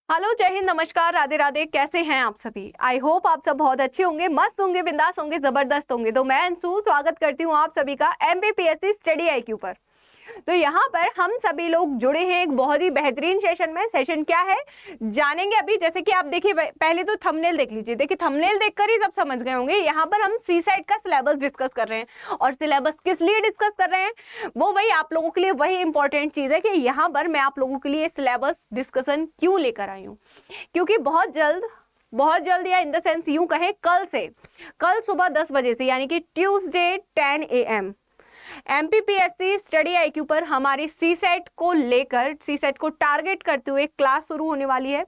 Hello, जय हिंद, नमस्कार, राधे राधे। कैसे हैं आप सभी? आई होप आप सब बहुत अच्छे होंगे, मस्त होंगे, बिंदास होंगे, जबरदस्त होंगे। तो मैं अंशु स्वागत करती हूँ आप सभी का एमपीपीएससी स्टडी आईक्यू पर। तो यहाँ पर हम सभी लोग जुड़े हैं एक बहुत ही बेहतरीन सेशन में। सेशन क्या है जानेंगे अभी। जैसे कि आप देखिए, पहले तो थंबनेल देख लीजिए। देखिए, थंबनेल देखकर ही सब समझ गए होंगे। यहाँ पर हम सी सेट का सिलेबस डिस्कस कर रहे हैं। और सिलेबस किस लिए डिस्कस कर रहे हैं, वो वही आप लोगों के लिए वही इंपॉर्टेंट चीज है कि यहाँ पर मैं आप लोगों के लिए सिलेबस डिस्कशन क्यों लेकर आई हूँ। क्योंकि बहुत जल्द या इन द सेंस यूं कहें, कल सुबह 10 बजे से, यानी कि Tuesday 10 AM MPPSC study IQ पर हमारी सी सेट को टारगेट करते हुए क्लास शुरू होने वाली है,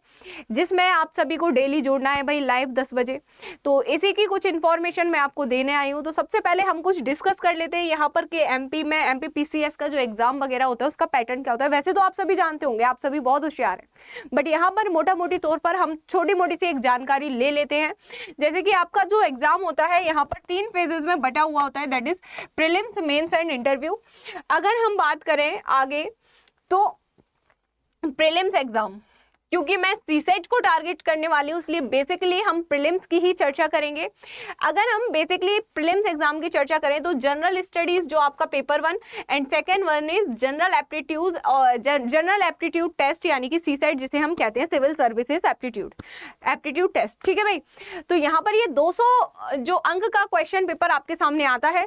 जिसमें आप सभी को डेली जुड़ना है भाई, लाइव 10 बजे। तो इसी की कुछ इन्फॉर्मेशन मैं आपको देने आई हूँ। तो सबसे पहले हम कुछ डिस्कस कर लेते हैं यहाँ पर कि एमपी में एमपीपीसीएस का जो एग्जाम वगैरह होता है उसका पैटर्न क्या होता है। वैसे तो आप सभी जानते होंगे, आप सभी बहुत होशियार हैं, बट यहाँ पर मोटा मोटी तौर पर हम छोटी मोटी सी एक जानकारी ले लेते हैं। जैसे कि आपका जो एग्जाम होता है यहाँ पर 3 फेजेस में बटा हुआ होता है, that is prelims, mains and interview. अगर हम बात करें आगे तो प्रीलिम्स एग्जाम, क्योंकि मैं सीसेट को टारगेट करने वाली हूँ, इसलिए बेसिकली हम प्रीलिम्स की ही चर्चा करेंगे। अगर हम बेसिकली प्रीलिम्स एग्जाम की चर्चा करें तो जनरल स्टडीज जो आपका paper 1 and second one is general aptitude test, यानी कि सीसेट जिसे हम कहते हैं सिविल सर्विसेज एप्टीट्यूड टेस्ट। ठीक है भाई। तो यहाँ पर ये 200 जो अंक का क्वेश्चन पेपर आपके सामने आता है,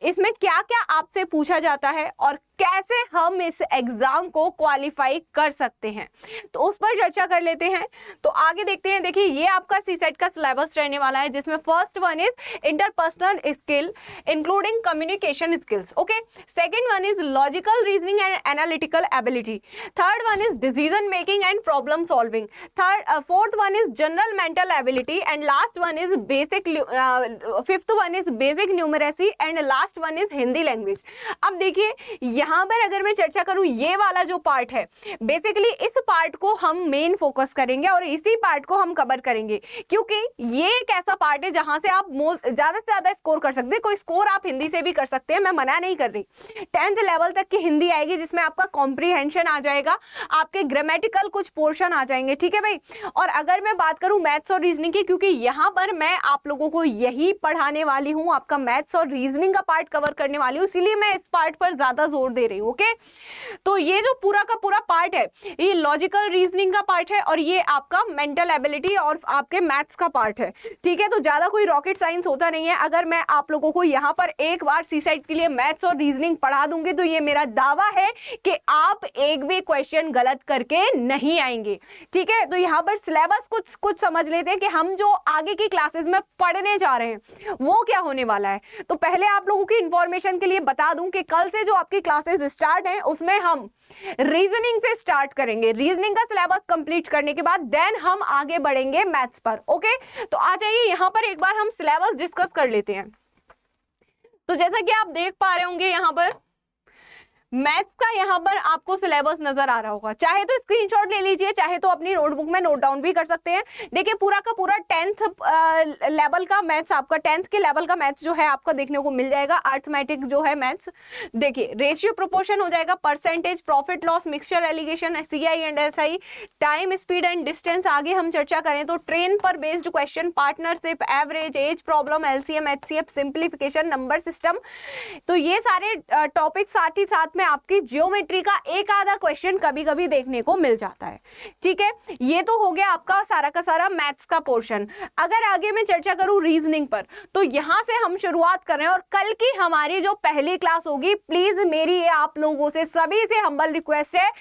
इसमें क्या क्या आपसे पूछा जाता है और कैसे हम इस एग्जाम को क्वालिफाई कर सकते हैं, तो उस पर चर्चा कर लेते हैं। तो आगे देखते हैं। देखिए, ये आपका सीसेट का सिलेबस रहने वाला है, जिसमें first one is interpersonal skill including communication skills, okay. Second one is logical reasoning and analytical ability. Third one is decision making and problem solving. Fourth one is general mental ability and last one is basic, fifth one is basic numeracy and last one is Hindi language. अब देखिए, यहाँ पर अगर मैं चर्चा करूं, ये वाला जो पार्ट है, बेसिकली इस पार्ट को हम मेन फोकस करेंगे और इसी पार्ट को हम कवर करेंगे, क्योंकि ये एक ऐसा पार्ट है जहां से आप ज्यादा से ज्यादा स्कोर कर सकते हैं। कोई स्कोर आप हिंदी से भी कर सकते हैं, मैं मना नहीं कर रही। 10th लेवल तक की हिंदी आएगी, जिसमें आपका कॉम्प्रीहेंशन आ जाएगा, आपके ग्रामेटिकल कुछ पोर्शन आ जाएंगे। ठीक है भाई। और अगर मैं बात करूं मैथ्स और रीजनिंग की, क्योंकि यहां पर मैं आप लोगों को यही पढ़ाने वाली हूं, आपका मैथ्स और रीजनिंग का पार्ट कवर करने वाली हूं, इसीलिए मैं इस पार्ट पर ज्यादा जोर दे रही हूं, ओके। तो ये जो पूरा का पूरा पार्ट है, ये लॉजिकल रीजनिंग का पार्ट है और ये आपका मेंटल एबिलिटी और आपके मैथ्स का पार्ट है। ठीक है। तो ज्यादा कोई रॉकेट साइंस होता नहीं है। अगर मैं आप लोगों को यहाँ पर एक बार सीसेट के लिए मैथ्स और रीजनिंग पढ़ा दूंगी, तो ये मेरा दावा है कि आप एक भी क्वेश्चन गलत करके नहीं आएंगे। ठीक है। तो यहाँ पर सिलेबस कुछ समझ लेते हैं कि हम जो आगे की क्लासेस में पढ़ने जा रहे हैं वो क्या होने वाला है। तो पहले आप लोगों की इंफॉर्मेशन के लिए बता दूं कि कल से जो आपकी क्लासेस स्टार्ट हैं, उसमें हम रीजनिंग से स्टार्ट करेंगे। रीजनिंग का सिलेबस कंप्लीट करने के बाद देन हम आगे बढ़ेंगे मैथ्स पर, ओके। तो आ जाइए, यहां पर एक बार हम सिलेबस डिस्कस कर लेते हैं। तो जैसा कि आप देख पा रहे होंगे, यहां पर मैथ्स का यहाँ पर आपको सिलेबस नजर आ रहा होगा। चाहे तो स्क्रीनशॉट ले लीजिए, चाहे तो अपनी नोटबुक में नोट डाउन भी कर सकते हैं। देखिए, पूरा का पूरा 10th लेवल का मैथ्स, आपका 10th के लेवल का मैथ्स जो है आपका देखने को मिल जाएगा। अर्थमेटिक जो है मैथ्स, देखिए रेशियो प्रोपोर्शन हो जाएगा, percentage, profit loss, mixture, alligation, CI and SI, time, speed and distance. आगे हम चर्चा करें तो ट्रेन पर based question, partnership, average, age problem, LCM, HCF, simplification, number system. तो ये सारे टॉपिक साथ ही साथ में आपकी ज्योमेट्री का एक आधा क्वेश्चन कभी कभी देखने को मिल जाता है। ठीक है। ये तो हो गया आपका सारा का सारा मैथ्स का पोर्शन। अगर आगे मैं चर्चा करूं रीजनिंग पर, तो यहां से हम शुरुआत कर रहे हैं और कल की हमारी जो पहली क्लास होगी, प्लीज मेरी ये आप लोगों से सभी से हम्बल रिक्वेस्ट है,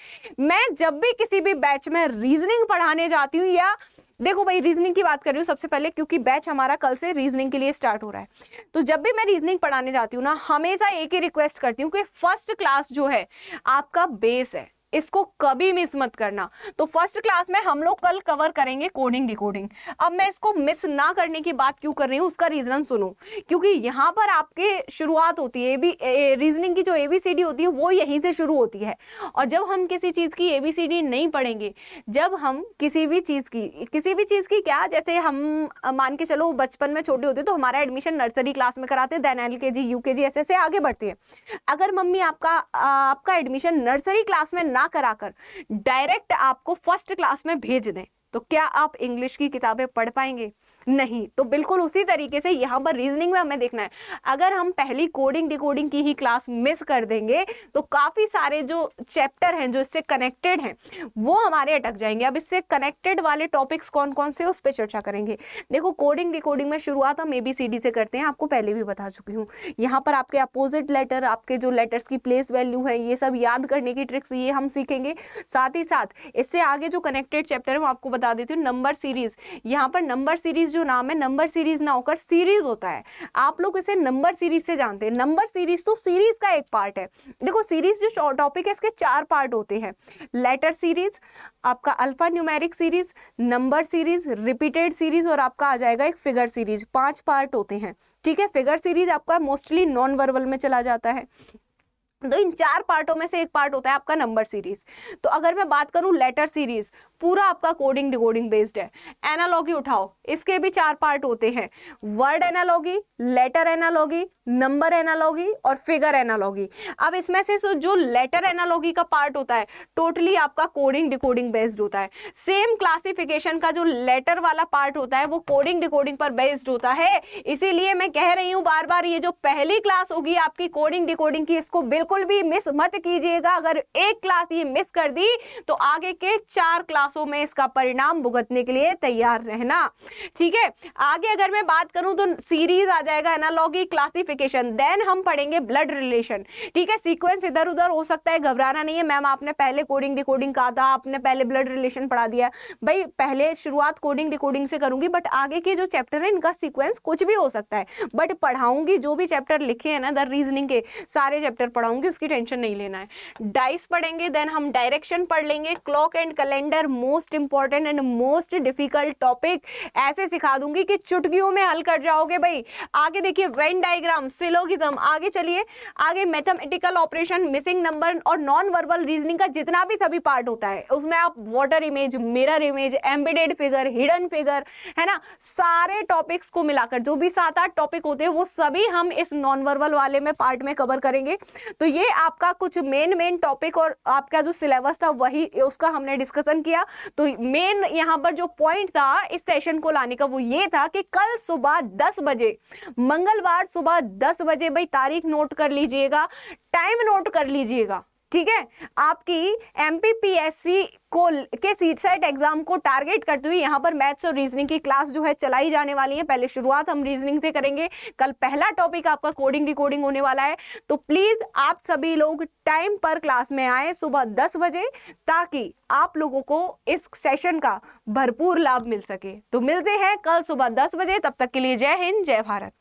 मैं जब भी किसी भी बैच में रीजनिंग पढ़ाने जाती हूँ, या देखो भाई, रीजनिंग की बात कर रही हूँ सबसे पहले, क्योंकि बैच हमारा कल से रीजनिंग के लिए स्टार्ट हो रहा है। तो जब भी मैं रीजनिंग पढ़ाने जाती हूँ ना, हमेशा एक ही रिक्वेस्ट करती हूँ कि फर्स्ट क्लास जो है आपका बेस है, इसको कभी मिस मत करना। तो फर्स्ट क्लास में हम लोग कल कवर करेंगे कोडिंग डिकोडिंग। अब मैं इसको मिस ना करने की बात क्यों कर रही हूँ, उसका रीजन सुनो। क्योंकि यहाँ पर आपके शुरुआत होती है, रीजनिंग की जो एबीसीडी होती है वो यहीं से शुरू होती है। और जब हम किसी चीज़ की एबीसीडी नहीं पढ़ेंगे, जब हम किसी भी चीज़ की क्या, जैसे हम मान के चलो बचपन में छोटे होते तो हमारा एडमिशन नर्सरी क्लास में कराते, देन एलकेजी, यूकेजी, ऐसे आगे बढ़ती है। अगर मम्मी आपका एडमिशन नर्सरी क्लास में ना ना कराकर डायरेक्ट आपको फर्स्ट क्लास में भेज दें, तो क्या आप इंग्लिश की किताबें पढ़ पाएंगे? नहीं। तो बिल्कुल उसी तरीके से यहाँ पर रीजनिंग में हमें देखना है, अगर हम पहली कोडिंग डिकोडिंग की ही क्लास मिस कर देंगे तो काफी सारे जो चैप्टर हैं जो इससे कनेक्टेड हैं वो हमारे अटक जाएंगे। अब इससे कनेक्टेड वाले टॉपिक्स कौन कौन से उस पर चर्चा करेंगे। देखो कोडिंग डिकोडिंग में शुरुआत हम ABCD से करते हैं, आपको पहले भी बता चुकी हूँ। यहाँ पर आपके अपोजिट लेटर, आपके जो लेटर्स की प्लेस वैल्यू है, ये सब याद करने की ट्रिक्स ये हम सीखेंगे। साथ ही साथ इससे आगे जो कनेक्टेड चैप्टर है वो आपको बता देती हूँ। नंबर सीरीज, यहाँ पर नंबर सीरीज जो नाम है, नंबर सीरीज ना होकर सीरीज होता है, आप लोग इसे नंबर सीरीज से जानते हैं। नंबर सीरीज तो सीरीज का एक पार्ट है। देखो सीरीज जो टॉपिक है इसके 4 पार्ट होते हैं, लेटर सीरीज, आपका alpha numeric series, number series, repeated series और आपका आ जाएगा एक फिगर सीरीज। 5 पार्ट होते हैं, ठीक है। फिगर सीरीज आपका मोस्टली नॉन वर्बल में चला जाता है। तो इन 4 पार्टों में से एक पार्ट होता है आपका नंबर सीरीज। तो अगर मैं बात करूं लेटर सीरीज, पूरा आपका कोडिंग डिकोडिंग बेस्ड है। एनालॉगी उठाओ, इसके भी 4 पार्ट होते हैं, word analogy, letter analogy, number analogy और फिगर एनालॉगी। अब इसमें से जो लेटर एनालॉगी का पार्ट होता है टोटली आपका कोडिंग डिकोडिंग बेस्ड होता है। सेम क्लासिफिकेशन का जो लेटर वाला पार्ट होता है वो कोडिंग डिकोडिंग पर बेस्ड होता है। इसीलिए मैं कह रही हूं बार बार, ये जो पहली क्लास होगी आपकी कोडिंग डिकोडिंग की, इसको बिल्कुल भी मिस मत कीजिएगा। अगर एक क्लास ये मिस कर दी तो आगे के 4 क्लासों में इसका परिणाम भुगतने के लिए तैयार रहना, ठीक है। आगे अगर मैं बात करूं तो सीरीज आ जाएगा, एनालॉगी, क्लासिफिकेशन, देन हम पढ़ेंगे ब्लड रिलेशन, ठीक है। सीक्वेंस इधर उधर हो सकता है, घबराना नहीं है। मैम आपने पहले कोडिंग डिकोडिंग कहा था, आपने पहले ब्लड रिलेशन पढ़ा दिया। भाई पहले शुरुआत कोडिंग डिकोडिंग से करूंगी, बट आगे के जो चैप्टर है इनका सीक्वेंस कुछ भी हो सकता है, बट पढ़ाऊंगी जो भी चैप्टर लिखे हैं ना, द रीजनिंग के सारे चैप्टर पढ़ाऊंगी, उसकी टेंशन नहीं लेना है। डाइस पढ़ेंगे, देन हम डायरेक्शन पढ़ लेंगे, clock and calendar, most important and most difficult topic ऐसे सिखा दूंगी कि चुटकियों में हल कर जाओगे भाई। आगे देखिए वेन डायग्राम, सिलोगिज्म, आगे चलिए आगे मैथमेटिकल ऑपरेशन, मिसिंग नंबर और नॉन वर्बल रीजनिंग का जितना भी सभी पार्ट होता है उसमें आप water image, mirror image, embedded figure, hidden figure, है ना, सारे टॉपिक्स को मिलाकर जो भी 7-8 टॉपिक होते हैं वो सभी हम इस नॉन वर्बल वाले में पार्ट में कवर करेंगे। तो ये आपका कुछ मेन टॉपिक और आपका जो सिलेबस था वही उसका हमने डिस्कशन किया। तो मेन यहाँ पर जो पॉइंट था इस सेशन को लाने का वो ये था कि कल सुबह 10 बजे, मंगलवार सुबह 10 बजे, भाई तारीख नोट कर लीजिएगा, टाइम नोट कर लीजिएगा, ठीक है। आपकी MPPSC को के सीट सेट एग्जाम को टारगेट करते हुए यहाँ पर मैथ्स और रीजनिंग की क्लास जो है चलाई जाने वाली है। पहले शुरुआत हम रीजनिंग से करेंगे, कल पहला टॉपिक आपका कोडिंग डिकोडिंग होने वाला है। तो प्लीज आप सभी लोग टाइम पर क्लास में आए सुबह 10 बजे, ताकि आप लोगों को इस सेशन का भरपूर लाभ मिल सके। तो मिलते हैं कल सुबह 10 बजे, तब तक के लिए जय हिंद, जय भारत।